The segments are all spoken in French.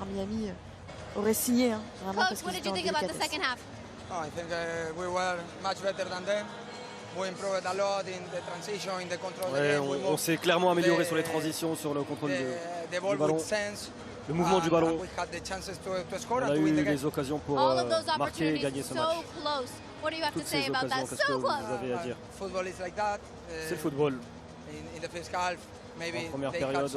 Miami aurait signé. Hein, vraiment, Coach, what did you think about the second half? I think we were much better than them. We improved a lot in the transition, in the control. Ouais, on s'est clairement amélioré sur les transitions, sur le contrôle du ballon, le mouvement du ballon. On a eu les occasions pour marquer et gagner ce match. Toutes ces occasions, qu'est-ce que vous avez à dire? C'est le football. En première période,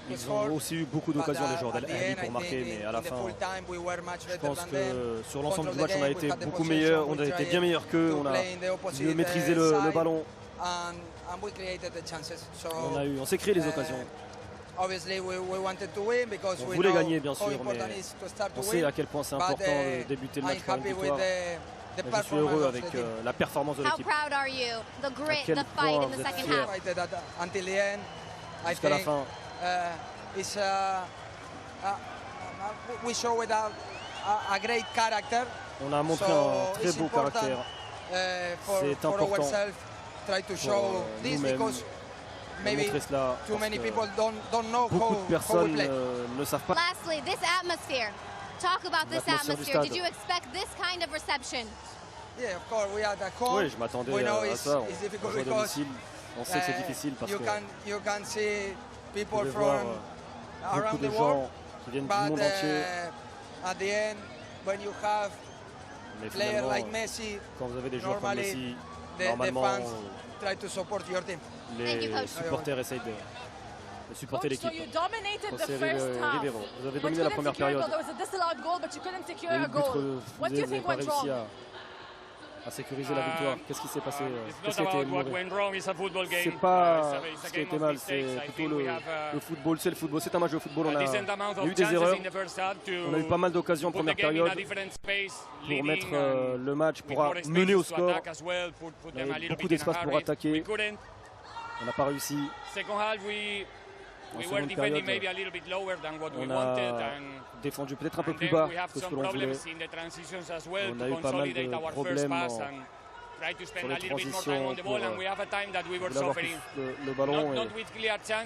ils ont aussi eu beaucoup d'occasions, les joueurs d'Al Ahly, pour marquer, mais à la fin, je pense que sur l'ensemble du match, on a été beaucoup meilleur, on a été bien meilleur qu'eux, on a mieux maîtrisé le ballon. On s'est créé les occasions. On voulait gagner, bien sûr, mais on sait à quel point c'est important de débuter le match par une victoire. Je suis heureux avec la performance de l'équipe. À quel point vous êtes fiers jusqu'à la fin. On a montré un très beau caractère. C'est important pour nous-mêmes de montrer cela parce que beaucoup de personnes ne savent pas. Talk about this atmosphere. Did you expect this kind of reception? Oui, je m'attendais à ça. On joue à domicile. On sait que c'est difficile parce que vous pouvez voir beaucoup de gens qui viennent du monde entier. Mais finalement, quand vous avez des joueurs comme Messi, normalement, les supporters essayent de supporter l'équipe. José Rivero, vous avez dominé la première période. Il y a eu le but refusé, vous n'avez pas réussi à sécuriser la victoire. Qu'est-ce qui s'est passé? Qu'est-ce qui a été mauvais? C'est pas ce qui a été mal, c'est plutôt le football. C'est le football, c'est un match de football. On a eu des erreurs. On a eu pas mal d'occasions en première période pour mettre le match, pour mener au score. On a eu beaucoup d'espace pour attaquer. On n'a pas réussi. En seconde période, on a défendu peut-être un peu plus bas que ce que l'on voulait. On a eu pas mal de problèmes sur les transitions pour avoir plus le ballon et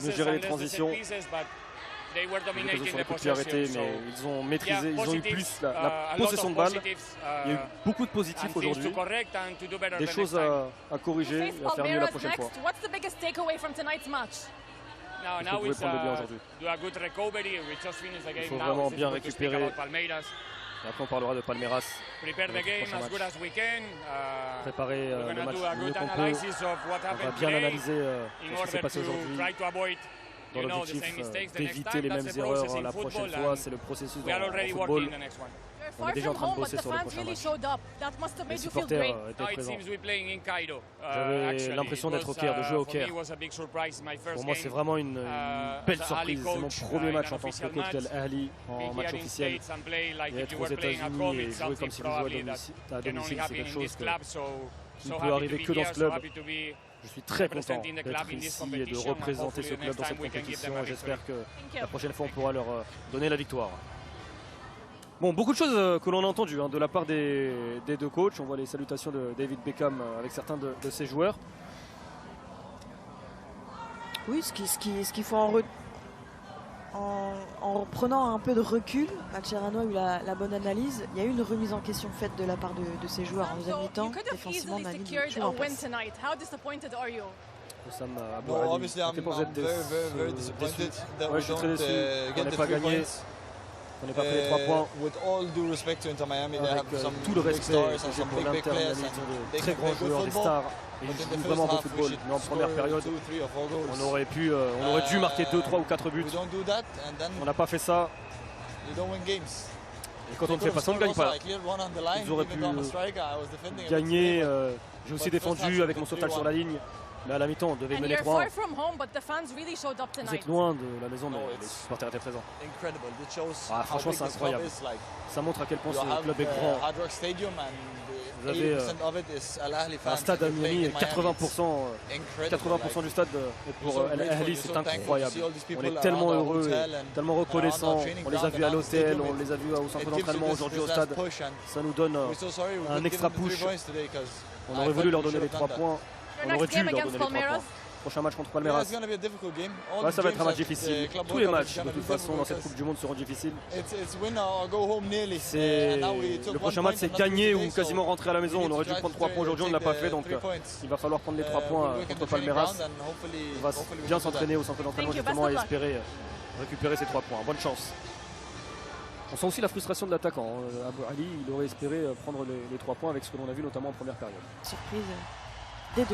mieux gérer les transitions. Les occasions sur les coups de pied arrêtés, mais ils ont maîtrisé, ils ont eu plus la possession de balle. Il y a eu beaucoup de positifs aujourd'hui, des choses à corriger et à faire mieux la prochaine fois. Il faut pouvez prendre le bien aujourd'hui. Il faut vraiment bien récupérer. Et après on parlera de Palmeiras. Préparer le match le mieux qu'on peut. On va bien analyser ce qui s'est passé aujourd'hui. Dans l'objectif d'éviter les mêmes erreurs la prochaine fois. C'est le processus dans le football. On est déjà en train de bosser sur le prochain match. Les supporters étaient présents. J'avais l'impression d'être au Caire, de jouer au Caire. Pour moi, c'est vraiment une belle surprise. C'est mon premier match en tant que coach d'Al Ahly en match officiel. Et être aux États-Unis et jouer comme si vous jouez à domicile, c'est quelque chose qui ne peut arriver que dans ce club. Je suis très content d'être ici et de représenter ce club dans cette compétition. J'espère que la prochaine fois, on pourra leur donner la victoire. Bon, beaucoup de choses que l'on a entendues de la part des deux coachs. On voit les salutations de David Beckham avec certains de ses joueurs. Oui, ce qu'il faut en prenant un peu de recul, Mascherano a eu la bonne analyse. Il y a eu une remise en question faite de la part de ses joueurs en deuxième mi-temps. Défensivement, on a mis tout en place. Oussam Abou Ali, à quel point vous êtes déçu? Ouais, je suis très déçu. On n'a pas gagné. On n'a pas pris les 3 points. Avec tout le respect que j'ai pour l'Inter Miami, ils ont de très grands joueurs, des stars. Et ils jouent vraiment beau football. Mais en première période, on aurait dû marquer 2, 3 ou 4 buts. On n'a pas fait ça. Et quand on ne fait pas ça, on ne gagne pas. Ils auraient pu gagner. J'ai aussi défendu avec mon sauvetage sur la ligne. Mais à la mi-temps, on devait mener 3-1. Vous êtes loin de la maison, mais les supporters étaient présents. Ah, franchement, c'est incroyable. Ça montre à quel point ce club est grand. Vous avez un stade à Miami, 80% du stade pour Al Ahly, c'est incroyable. On est tellement heureux, tellement reconnaissants. On les a vus à l'hôtel, on les a vus au centre d'entraînement, aujourd'hui au stade. Ça nous donne un extra push. On aurait voulu leur donner les 3 points. On aurait dû leur donner les 3 points. Prochain match contre Palmeiras. Ça va être un match difficile. Tous les matchs de toute façon dans cette Coupe du Monde seront difficiles. Le prochain match c'est gagner ou quasiment rentrer à la maison. On aurait dû prendre 3 points aujourd'hui, on ne l'a pas fait, donc il va falloir prendre les 3 points contre Palmeiras. On va bien s'entraîner au centre d'entraînement justement et espérer récupérer ces 3 points. Bonne chance. On sent aussi la frustration de l'attaquant. Ali, il aurait espéré prendre les 3 points avec ce que l'on a vu notamment en première période. Surprise.